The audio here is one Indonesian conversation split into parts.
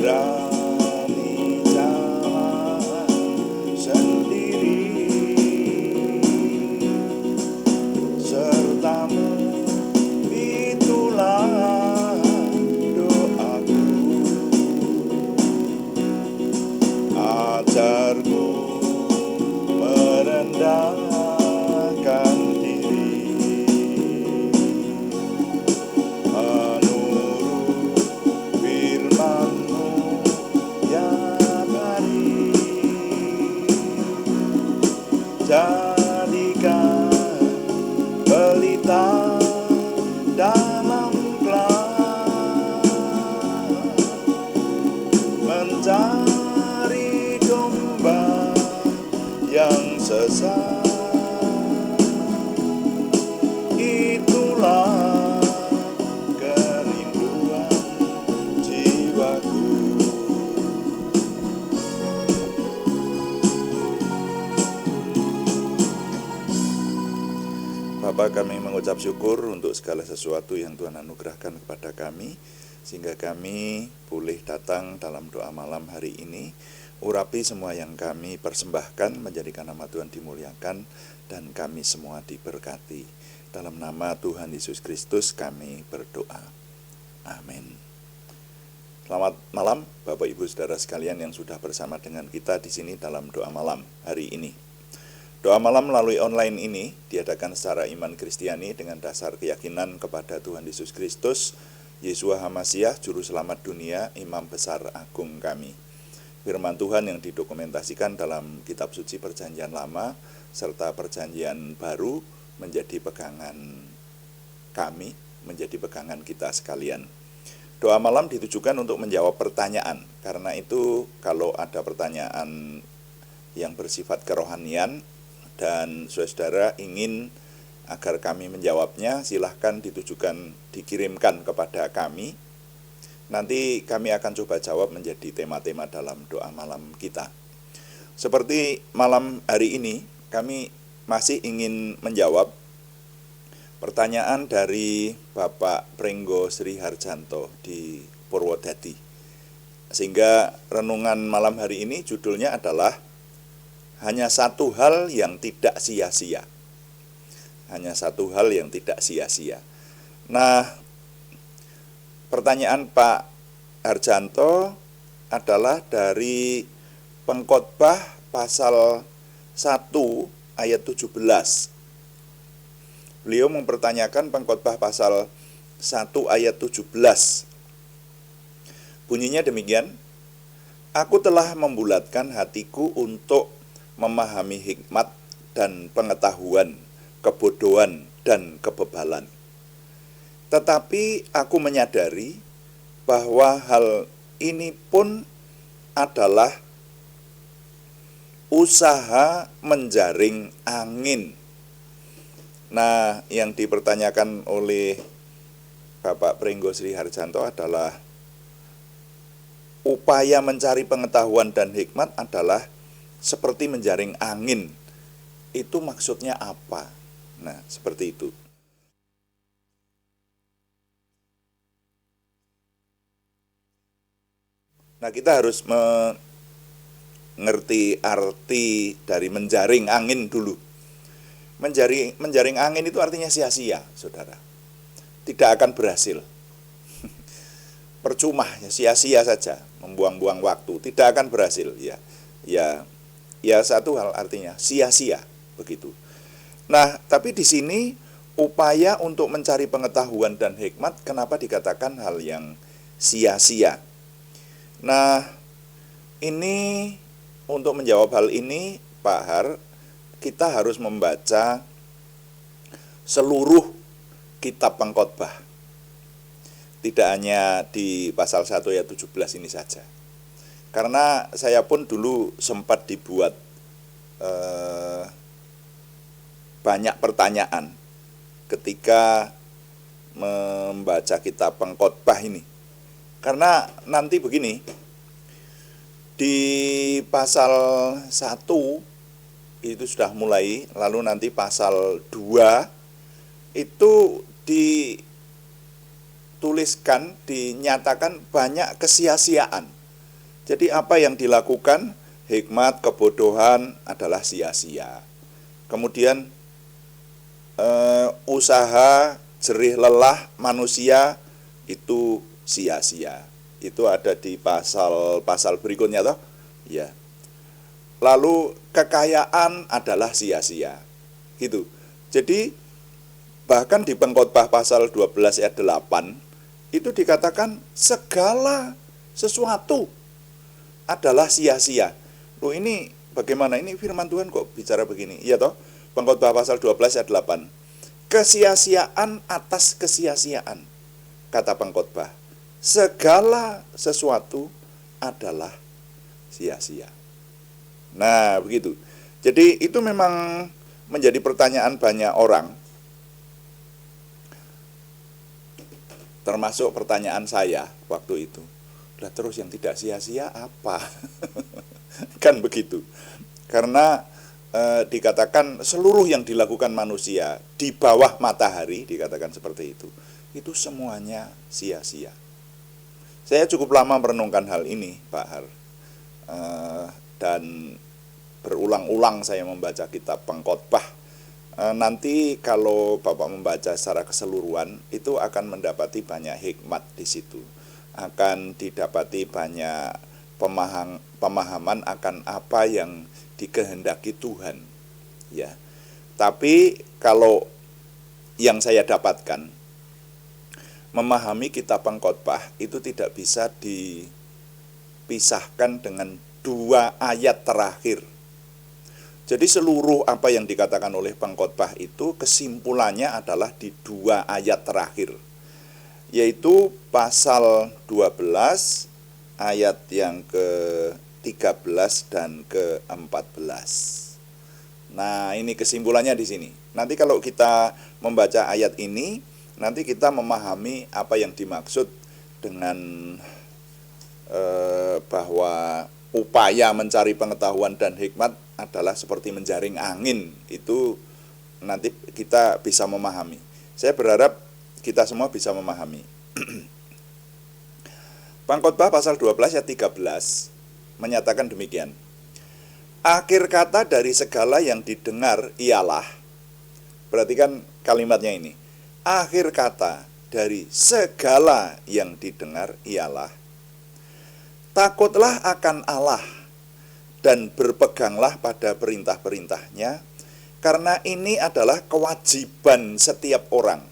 berani jalan sendiri, sertamu itulah doaku. Ajarku merendahkan diri, menurut firman-Mu ya hari. Jadikan pelita dalam kelas, mencari domba yang sesat. Itulah kerinduan jiwaku. Bapa, kami mengucap syukur untuk segala sesuatu yang Tuhan anugerahkan kepada kami, sehingga kami boleh datang dalam doa malam hari ini. Urapi semua yang kami persembahkan, menjadikan nama Tuhan dimuliakan, dan kami semua diberkati. Dalam nama Tuhan Yesus Kristus kami berdoa. Amin. Selamat malam Bapak Ibu Saudara sekalian yang sudah bersama dengan kita di sini dalam doa malam hari ini. Doa malam melalui online ini diadakan secara iman Kristiani dengan dasar keyakinan kepada Tuhan Yesus Kristus, Yeshua HaMasyiah, Juru Selamat dunia, Imam Besar Agung kami. Firman Tuhan yang didokumentasikan dalam kitab suci Perjanjian Lama serta Perjanjian Baru menjadi pegangan kami, menjadi pegangan kita sekalian. Doa malam ditujukan untuk menjawab pertanyaan. Karena itu kalau ada pertanyaan yang bersifat kerohanian dan saudara ingin agar kami menjawabnya, silahkan dikirimkan kepada kami. Nanti kami akan coba jawab menjadi tema-tema dalam doa malam kita. Seperti malam hari ini, kami masih ingin menjawab pertanyaan dari Bapak Prenggo Sri Harjanto di Purwodadi. Sehingga renungan malam hari ini judulnya adalah hanya satu hal yang tidak sia-sia. Hanya satu hal yang tidak sia-sia. Nah, pertanyaan Pak Harjanto adalah dari Pengkhotbah pasal 1 ayat 17. Beliau mempertanyakan Pengkhotbah pasal 1 ayat 17. Bunyinya demikian, "Aku telah membulatkan hatiku untuk memahami hikmat dan pengetahuan, kebodohan dan kebebalan. Tetapi aku menyadari bahwa hal ini pun adalah usaha menjaring angin." Nah, yang dipertanyakan oleh Bapak Prenggo Sri Harjanto adalah upaya mencari pengetahuan dan hikmat adalah seperti menjaring angin. Itu maksudnya apa? Nah, seperti itu. Nah, kita harus mengerti arti dari menjaring angin dulu. Menjaring angin itu artinya sia-sia, saudara. Tidak akan berhasil. Percuma, sia-sia saja, membuang-buang waktu, tidak akan berhasil. Ya satu hal artinya sia-sia begitu. Nah, tapi di sini upaya untuk mencari pengetahuan dan hikmat, kenapa dikatakan hal yang sia-sia? Nah, ini untuk menjawab hal ini, Pak Har, kita harus membaca seluruh kitab Pengkhotbah. Tidak hanya di pasal 1 ayat 17 ini saja. Karena saya pun dulu sempat dibuat banyak pertanyaan ketika membaca kitab Pengkhotbah ini. Karena nanti begini, di pasal 1 itu sudah mulai, lalu nanti pasal 2 itu dituliskan, dinyatakan banyak kesia-siaan. Jadi apa yang dilakukan, hikmat, kebodohan adalah sia-sia. Kemudian usaha, jerih lelah manusia itu sia-sia. Itu ada di pasal berikutnya toh. Ya. Lalu kekayaan adalah sia-sia. Gitu. Jadi bahkan di Pengkhotbah pasal 12 ayat 8 itu dikatakan segala sesuatu adalah sia-sia. Loh, ini bagaimana? Ini firman Tuhan kok bicara begini. Iya toh? Pengkhotbah pasal 12 ayat 8. Kesia-siaan atas kesia-siaan. Kata pengkhotbah, segala sesuatu adalah sia-sia. Nah, begitu. Jadi itu memang menjadi pertanyaan banyak orang. Termasuk pertanyaan saya waktu itu. Lah terus yang tidak sia-sia apa? Kan begitu. Karena dikatakan seluruh yang dilakukan manusia di bawah matahari, dikatakan seperti itu semuanya sia-sia. Saya cukup lama merenungkan hal ini, Pak Har. Dan berulang-ulang saya membaca kitab Pengkhotbah. Nanti kalau Bapak membaca secara keseluruhan, itu akan mendapati banyak hikmat di situ. Akan didapati banyak pemahaman akan apa yang dikehendaki Tuhan. Ya. Tapi kalau yang saya dapatkan, memahami kitab Pengkhotbah itu tidak bisa dipisahkan dengan 2 ayat terakhir. Jadi seluruh apa yang dikatakan oleh Pengkhotbah itu kesimpulannya adalah di 2 ayat terakhir, yaitu pasal 12 ayat yang ke-13 dan ke-14. Nah, ini kesimpulannya di sini. Nanti kalau kita membaca ayat ini, nanti kita memahami apa yang dimaksud dengan bahwa upaya mencari pengetahuan dan hikmat adalah seperti menjaring angin. Itu nanti kita bisa memahami. Saya berharap kita semua bisa memahami. Pengkhotbah pasal 12 ayat 13 menyatakan demikian. Akhir kata dari segala yang didengar ialah, perhatikan kalimatnya ini. Akhir kata dari segala yang didengar ialah, takutlah akan Allah dan berpeganglah pada perintah-perintahnya, karena ini adalah kewajiban setiap orang.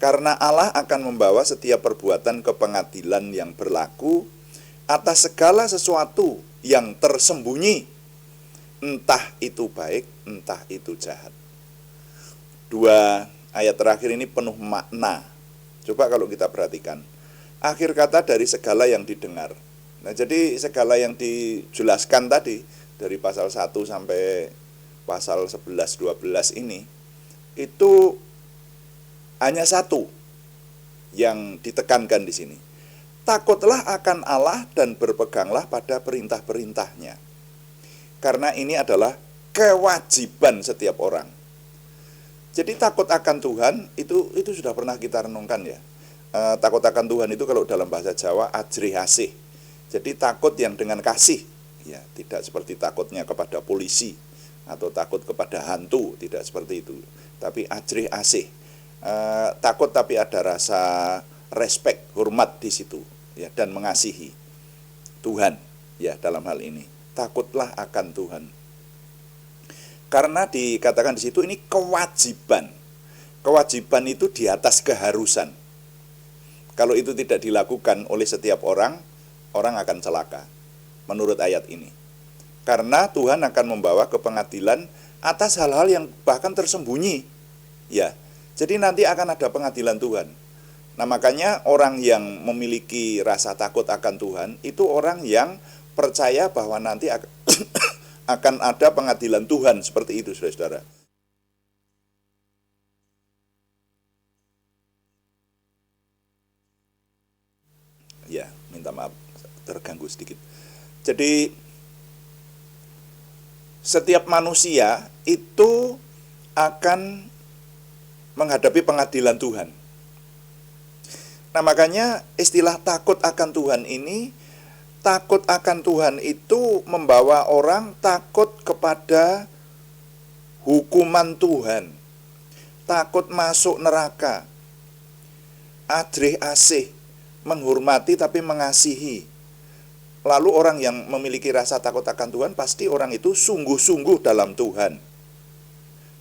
Karena Allah akan membawa setiap perbuatan ke pengadilan yang berlaku atas segala sesuatu yang tersembunyi, entah itu baik, entah itu jahat. 2 ayat terakhir ini penuh makna. Coba kalau kita perhatikan. Akhir kata dari segala yang didengar. Nah, jadi segala yang dijelaskan tadi dari pasal 1 sampai pasal 11 12 ini itu hanya satu yang ditekankan di sini. Takutlah akan Allah dan berpeganglah pada perintah-perintahnya. Karena ini adalah kewajiban setiap orang. Jadi takut akan Tuhan itu sudah pernah kita renungkan ya. Takut akan Tuhan itu kalau dalam bahasa Jawa ajrih asih. Jadi takut yang dengan kasih, ya, tidak seperti takutnya kepada polisi atau takut kepada hantu, tidak seperti itu. Tapi ajrih asih, takut tapi ada rasa respect, hormat di situ, ya, dan mengasihi Tuhan, ya, dalam hal ini. Takutlah akan Tuhan. Karena dikatakan di situ ini kewajiban. Kewajiban itu di atas keharusan. Kalau itu tidak dilakukan oleh setiap orang, orang akan celaka, menurut ayat ini. Karena Tuhan akan membawa ke pengadilan atas hal-hal yang bahkan tersembunyi. Ya, jadi nanti akan ada pengadilan Tuhan. Nah, makanya orang yang memiliki rasa takut akan Tuhan, itu orang yang percaya bahwa nanti akan ada pengadilan Tuhan, seperti itu, saudara-saudara. Ya, minta maaf, terganggu sedikit. Jadi setiap manusia itu akan menghadapi pengadilan Tuhan. Nah, makanya istilah takut akan Tuhan ini Takut akan Tuhan itu membawa orang takut kepada hukuman Tuhan, takut masuk neraka, adreh asih, menghormati tapi mengasihi. Lalu orang yang memiliki rasa takut akan Tuhan, pasti orang itu sungguh-sungguh dalam Tuhan.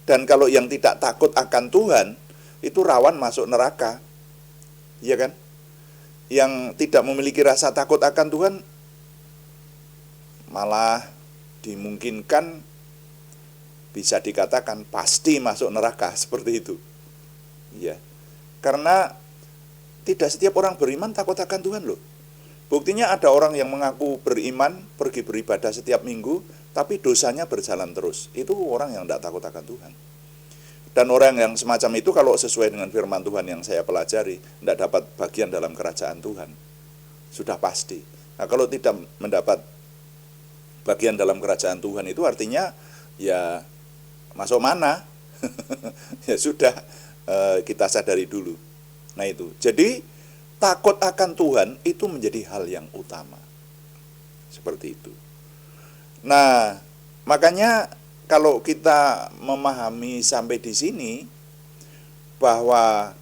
Dan kalau yang tidak takut akan Tuhan, itu rawan masuk neraka. Iya kan? Yang tidak memiliki rasa takut akan Tuhan, malah dimungkinkan bisa dikatakan pasti masuk neraka, seperti itu. Ya, karena tidak setiap orang beriman takut akan Tuhan loh. Buktinya ada orang yang mengaku beriman, pergi beribadah setiap minggu, tapi dosanya berjalan terus. Itu orang yang tidak takut akan Tuhan. Dan orang yang semacam itu kalau sesuai dengan firman Tuhan yang saya pelajari, tidak dapat bagian dalam kerajaan Tuhan. Sudah pasti. Nah, kalau tidak mendapat bagian dalam kerajaan Tuhan itu artinya ya masuk mana? Ya sudah, kita sadari dulu. Nah itu, jadi takut akan Tuhan itu menjadi hal yang utama. Seperti itu. Nah, makanya kalau kita memahami sampai di sini bahwa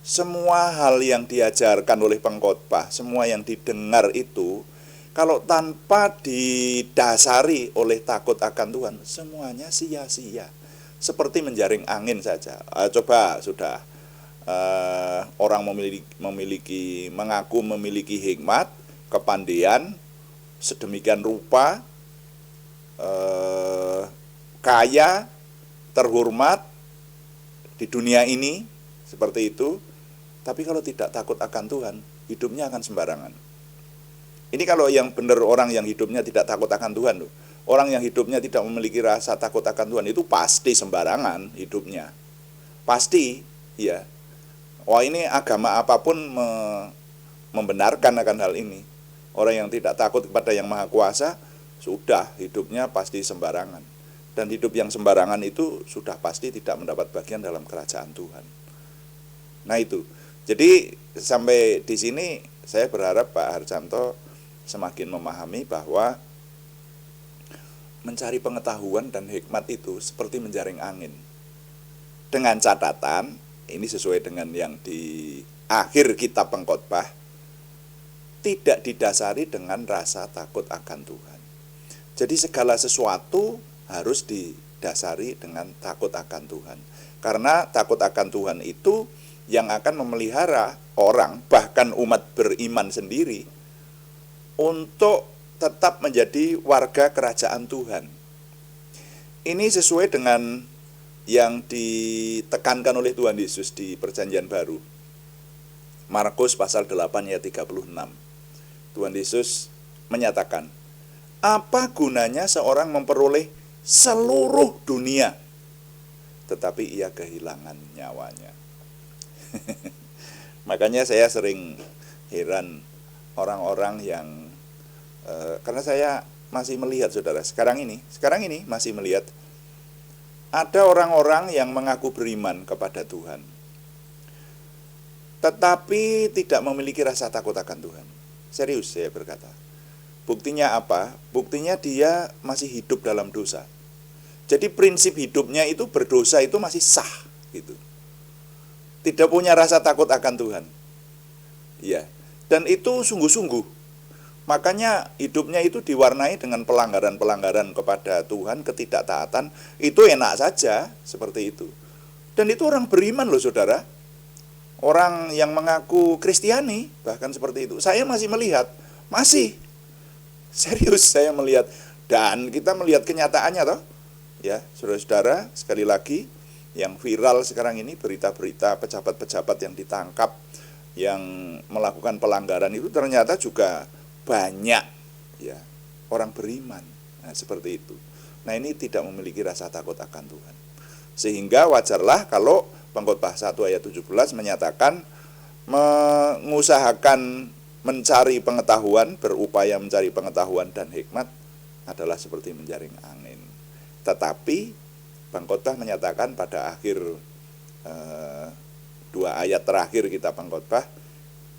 semua hal yang diajarkan oleh pengkhotbah, semua yang didengar itu, kalau tanpa didasari oleh takut akan Tuhan, semuanya sia-sia. Seperti menjaring angin saja. Coba sudah orang mengaku memiliki hikmat, kepandaian, sedemikian rupa, kaya, terhormat di dunia ini, seperti itu. Tapi kalau tidak takut akan Tuhan, hidupnya akan sembarangan. Ini kalau yang benar orang yang hidupnya tidak takut akan Tuhan loh. Orang yang hidupnya tidak memiliki rasa takut akan Tuhan itu pasti sembarangan hidupnya. Pasti, ya. Wah, ini agama apapun membenarkan akan hal ini. Orang yang tidak takut kepada Yang Maha Kuasa, sudah hidupnya pasti sembarangan. Dan hidup yang sembarangan itu sudah pasti tidak mendapat bagian dalam kerajaan Tuhan. Nah itu. Jadi sampai di sini saya berharap Pak Harjanto semakin memahami bahwa mencari pengetahuan dan hikmat itu seperti menjaring angin. Dengan catatan, ini sesuai dengan yang di akhir kitab Pengkhotbah, tidak didasari dengan rasa takut akan Tuhan. Jadi segala sesuatu harus didasari dengan takut akan Tuhan. Karena takut akan Tuhan itu yang akan memelihara orang, bahkan umat beriman sendiri, untuk tetap menjadi warga kerajaan Tuhan. Ini sesuai dengan yang ditekankan oleh Tuhan Yesus di Perjanjian Baru. Markus pasal 8 ayat 36. Tuhan Yesus menyatakan, apa gunanya seorang memperoleh seluruh dunia, tetapi ia kehilangan nyawanya. Makanya saya sering heran orang-orang yang karena saya masih melihat, saudara, sekarang ini masih melihat ada orang-orang yang mengaku beriman kepada Tuhan, tetapi tidak memiliki rasa takut akan Tuhan. Serius saya berkata. Buktinya apa? Buktinya dia masih hidup dalam dosa. Jadi prinsip hidupnya itu berdosa itu masih sah gitu. Tidak punya rasa takut akan Tuhan. Ya. Dan itu sungguh-sungguh. Makanya hidupnya itu diwarnai dengan pelanggaran-pelanggaran kepada Tuhan, ketidaktaatan. Itu enak saja seperti itu. Dan itu orang beriman loh, saudara. Orang yang mengaku Kristiani bahkan seperti itu. Saya masih melihat, masih serius saya melihat. Dan kita melihat kenyataannya toh. Ya, saudara-saudara, sekali lagi yang viral sekarang ini berita-berita pejabat-pejabat yang ditangkap yang melakukan pelanggaran itu ternyata juga banyak ya orang beriman. Nah, seperti itu. Nah, ini tidak memiliki rasa takut akan Tuhan. Sehingga wajarlah kalau Pengkhotbah 1 ayat 17 menyatakan mengusahakan mencari pengetahuan, berupaya mencari pengetahuan dan hikmat adalah seperti menjaring angin. Tetapi Pengkhotbah menyatakan pada akhir 2 ayat terakhir kitab Pengkhotbah,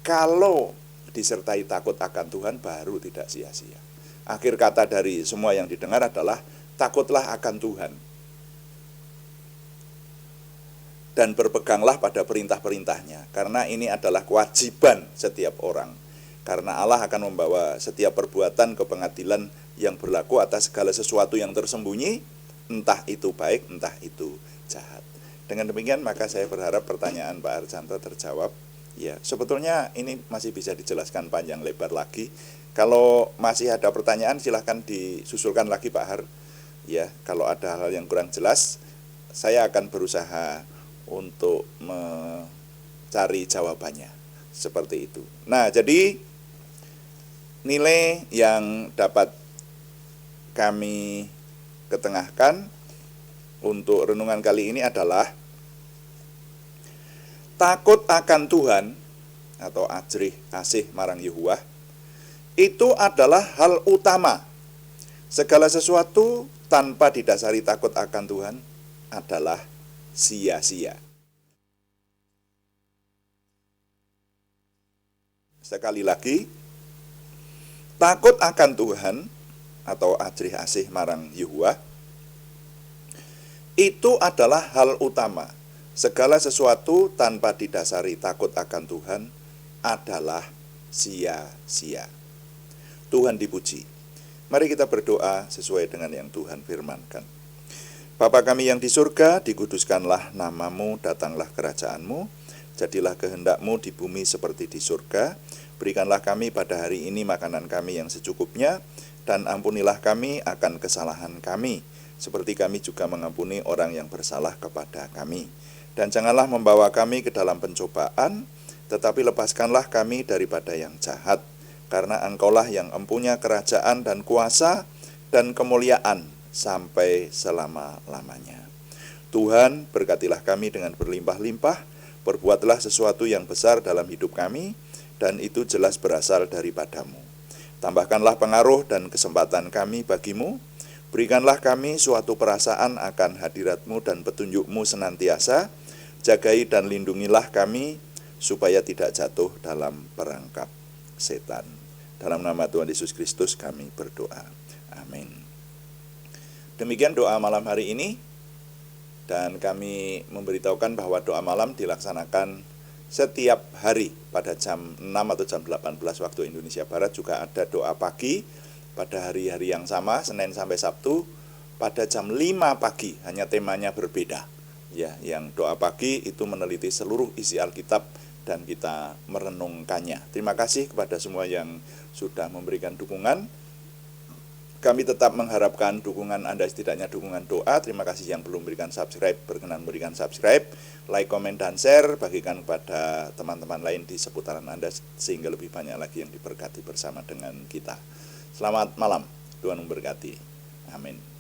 kalau disertai takut akan Tuhan baru tidak sia-sia. Akhir kata dari semua yang didengar adalah takutlah akan Tuhan. Dan berpeganglah pada perintah-perintahnya, karena ini adalah kewajiban setiap orang. Karena Allah akan membawa setiap perbuatan ke pengadilan yang berlaku atas segala sesuatu yang tersembunyi, entah itu baik, entah itu jahat. Dengan demikian maka saya berharap pertanyaan Pak Harjanto terjawab. Ya, sebetulnya ini masih bisa dijelaskan panjang lebar lagi. Kalau masih ada pertanyaan silahkan disusulkan lagi Pak Har. Ya, kalau ada hal yang kurang jelas, saya akan berusaha untuk mencari jawabannya. Seperti itu. Nah, jadi nilai yang dapat kami ketengahkan untuk renungan kali ini adalah takut akan Tuhan atau ajrih asih marang Yehuwah itu adalah hal utama. Segala sesuatu tanpa didasari takut akan Tuhan adalah sia-sia. Sekali lagi, takut akan Tuhan atau ajrih asih marang Yehuwah itu adalah hal utama. Segala sesuatu tanpa didasari takut akan Tuhan adalah sia-sia. Tuhan dipuji. Mari kita berdoa sesuai dengan yang Tuhan firmankan. Bapa kami yang di surga, dikuduskanlah namamu, datanglah kerajaanmu, jadilah kehendakmu di bumi seperti di surga. Berikanlah kami pada hari ini makanan kami yang secukupnya, dan ampunilah kami akan kesalahan kami, seperti kami juga mengampuni orang yang bersalah kepada kami. Dan janganlah membawa kami ke dalam pencobaan, tetapi lepaskanlah kami daripada yang jahat, karena Engkaulah yang empunya kerajaan dan kuasa dan kemuliaan sampai selama-lamanya. Tuhan, berkatilah kami dengan berlimpah-limpah, perbuatlah sesuatu yang besar dalam hidup kami, dan itu jelas berasal daripadamu. Tambahkanlah pengaruh dan kesempatan kami bagimu, berikanlah kami suatu perasaan akan hadiratmu dan petunjukmu senantiasa, jagai dan lindungilah kami, supaya tidak jatuh dalam perangkap setan. Dalam nama Tuhan Yesus Kristus kami berdoa. Amin. Demikian doa malam hari ini, dan kami memberitahukan bahwa doa malam dilaksanakan setiap hari pada jam 6 atau jam 18 waktu Indonesia Barat. Juga ada doa pagi pada hari-hari yang sama, Senin sampai Sabtu, pada jam 5 pagi, hanya temanya berbeda. Ya, yang doa pagi itu meneliti seluruh isi Alkitab dan kita merenungkannya. Terima kasih kepada semua yang sudah memberikan dukungan. Kami tetap mengharapkan dukungan Anda, setidaknya dukungan doa. Terima kasih yang belum berikan subscribe, berkenan berikan subscribe, like, komen, dan share, bagikan kepada teman-teman lain di seputaran Anda, sehingga lebih banyak lagi yang diberkati bersama dengan kita. Selamat malam, Tuhan memberkati. Amin.